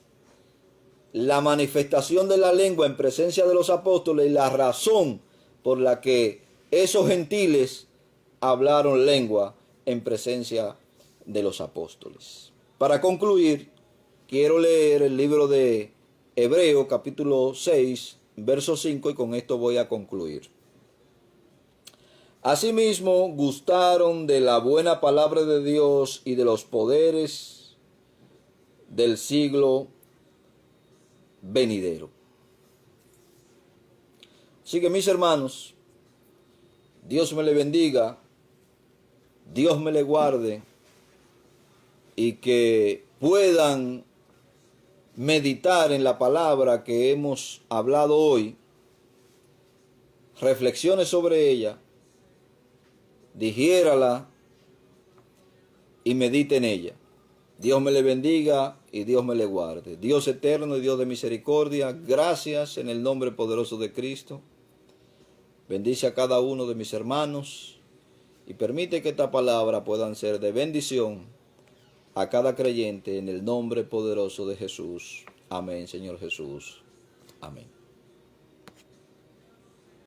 [SPEAKER 1] La manifestación de la lengua en presencia de los apóstoles y la razón por la que esos gentiles hablaron lengua en presencia de los apóstoles. Para concluir, quiero leer el libro de Hebreos, capítulo 6, verso 5, y con esto voy a concluir. Asimismo, gustaron de la buena palabra de Dios y de los poderes del siglo venidero. Así que, mis hermanos, Dios me le bendiga, Dios me le guarde, y que puedan meditar en la palabra que hemos hablado hoy, reflexione sobre ella, digiérala y medite en ella. Dios me le bendiga y Dios me le guarde. Dios eterno y Dios de misericordia, gracias en el nombre poderoso de Cristo. Bendice a cada uno de mis hermanos y permite que esta palabra puedan ser de bendición a cada creyente en el nombre poderoso de Jesús. Amén, Señor Jesús. Amén.